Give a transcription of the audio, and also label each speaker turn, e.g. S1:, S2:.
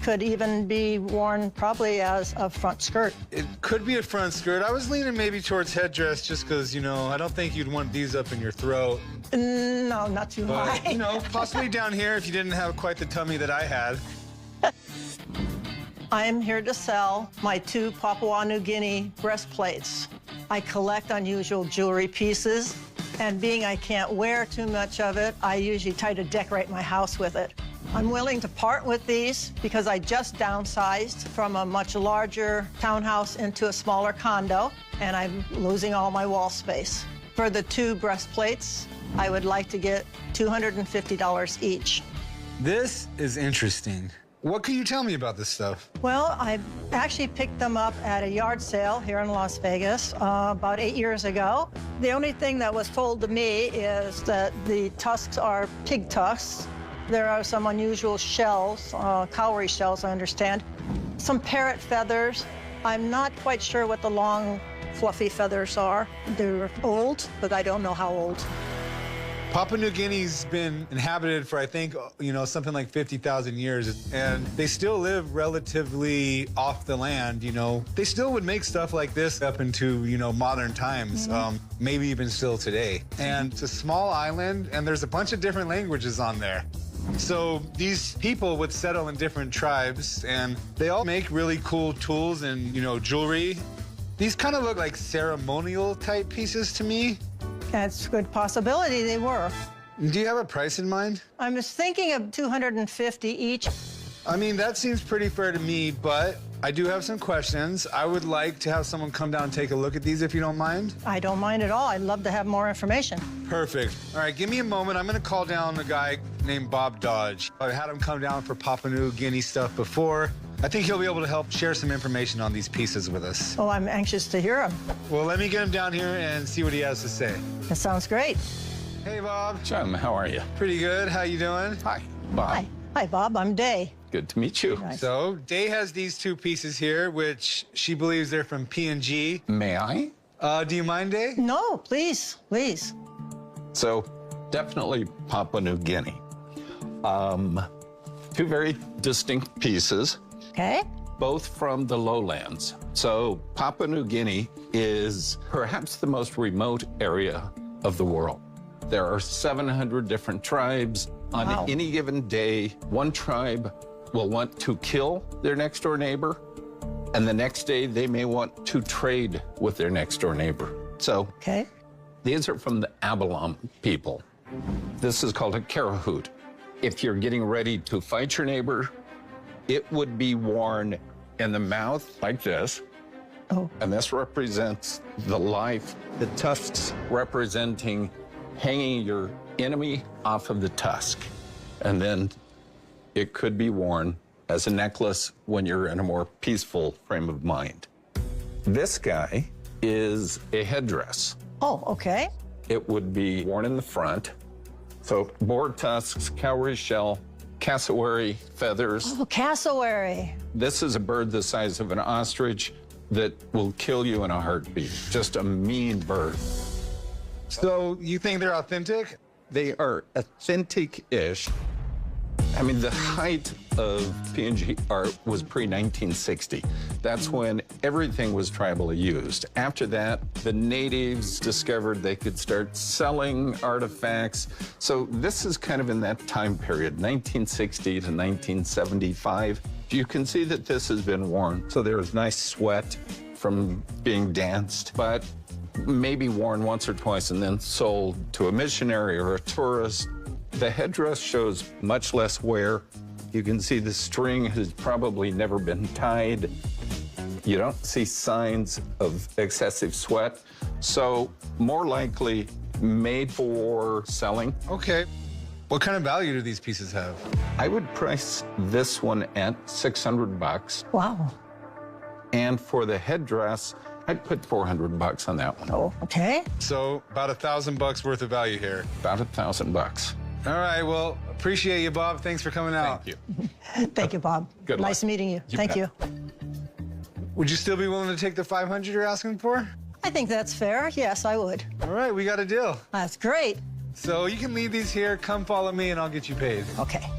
S1: could even be worn probably as a front skirt.
S2: It could be a front skirt. I was leaning maybe towards headdress just because, you know, I don't think you'd want these up in your throat.
S1: No, not too
S2: But,
S1: high.
S2: you know, possibly down here if you didn't have quite the tummy that I had.
S1: I am here to sell my 2 Papua New Guinea breastplates. I collect unusual jewelry pieces, and being I can't wear too much of it, I usually try to decorate my house with it. I'm willing to part with these because I just downsized from a much larger townhouse into a smaller condo, and I'm losing all my wall space. For the 2 breastplates, I would like to get $250 each.
S2: This is interesting. What can you tell me about this stuff?
S1: Well, I actually picked them up at a yard sale here in Las Vegas about 8 years ago. The only thing that was told to me is that the tusks are pig tusks. There are some unusual shells, cowrie shells, I understand. Some parrot feathers. I'm not quite sure what the long, fluffy feathers are. They're old, but I don't know how old.
S2: Papua New Guinea's been inhabited for, I think, you know, something like 50,000 years, and they still live relatively off the land, you know. They still would make stuff like this up into, you know, modern times, maybe even still today. And it's a small island, and there's a bunch of different languages on there. So these people would settle in different tribes, and they all make really cool tools and, you know, jewelry. These kind of look like ceremonial type pieces to me.
S1: That's a good possibility they were.
S2: Do you have a price in mind?
S1: I was thinking of $250 each.
S2: I mean, that seems pretty fair to me, but I do have some questions. I would like to have someone come down and take a look at these if you don't mind.
S1: I don't mind at all. I'd love to have more information.
S2: Perfect. All right, give me a moment. I'm gonna call down a guy named Bob Dodge. I've had him come down for Papua New Guinea stuff before. I think he'll be able to help share some information on these pieces with us.
S1: Oh, I'm anxious to hear them.
S2: Well, let me get him down here and see what he has to say.
S1: That sounds great.
S2: Hey, Bob.
S3: John, how are you?
S2: Pretty good. How you doing?
S3: Hi, Bob.
S1: Hi. Hi, Bob. I'm Day.
S3: Good to meet you.
S1: Nice.
S2: So, Day has these 2 pieces here, which she believes they're from PNG.
S3: May I?
S2: Do you mind, Day?
S1: No, please, please.
S3: So, definitely Papua New Guinea. 2 very distinct pieces,
S1: Okay.
S3: both from the lowlands. So, Papua New Guinea is perhaps the most remote area of the world. There are 700 different tribes. On
S1: Wow.
S3: any given day, one tribe will want to kill their next-door neighbor, and the next day they may want to trade with their next-door neighbor. So,
S1: Okay.
S3: these are from the Abalom people. This is called a karahoot. If you're getting ready to fight your neighbor, it would be worn in the mouth like this.
S1: Oh.
S3: And this represents the life. The tusks representing hanging your enemy off of the tusk. And then it could be worn as a necklace when you're in a more peaceful frame of mind. This guy is a headdress.
S1: Oh, okay.
S3: It would be worn in the front. So boar tusks, cowrie shell, cassowary feathers.
S1: Oh, cassowary.
S3: This is a bird the size of an ostrich that will kill you in a heartbeat. Just a mean bird.
S2: So, you think they're authentic?
S3: They are authentic-ish. I mean, the height of PNG art was pre-1960. That's when everything was tribally used. After that, the natives discovered they could start selling artifacts. So this is kind of in that time period, 1960 to 1975. You can see that this has been worn. So there's nice sweat from being danced, but maybe worn once or twice and then sold to a missionary or a tourist. The headdress shows much less wear. You can see the string has probably never been tied. You don't see signs of excessive sweat. So more likely made for selling.
S2: Okay. What kind of value do these pieces have?
S3: I would price this one at $600.
S1: Wow.
S3: And for the headdress, I'd put $400 on that one.
S1: Oh, okay.
S2: So, about $1,000 worth of value here.
S3: About $1,000.
S2: All right, well, appreciate you, Bob. Thanks for coming out.
S3: Thank you.
S1: Thank you, Bob.
S3: Good luck.
S1: Nice meeting you.
S3: You
S1: Thank
S3: bet.
S1: you.
S2: Would you still be willing to take the $500 you're asking for?
S1: I think that's fair. Yes, I would.
S2: All right, we got a deal.
S1: That's great.
S2: So you can leave these here, come follow me, and I'll get you paid.
S1: Okay.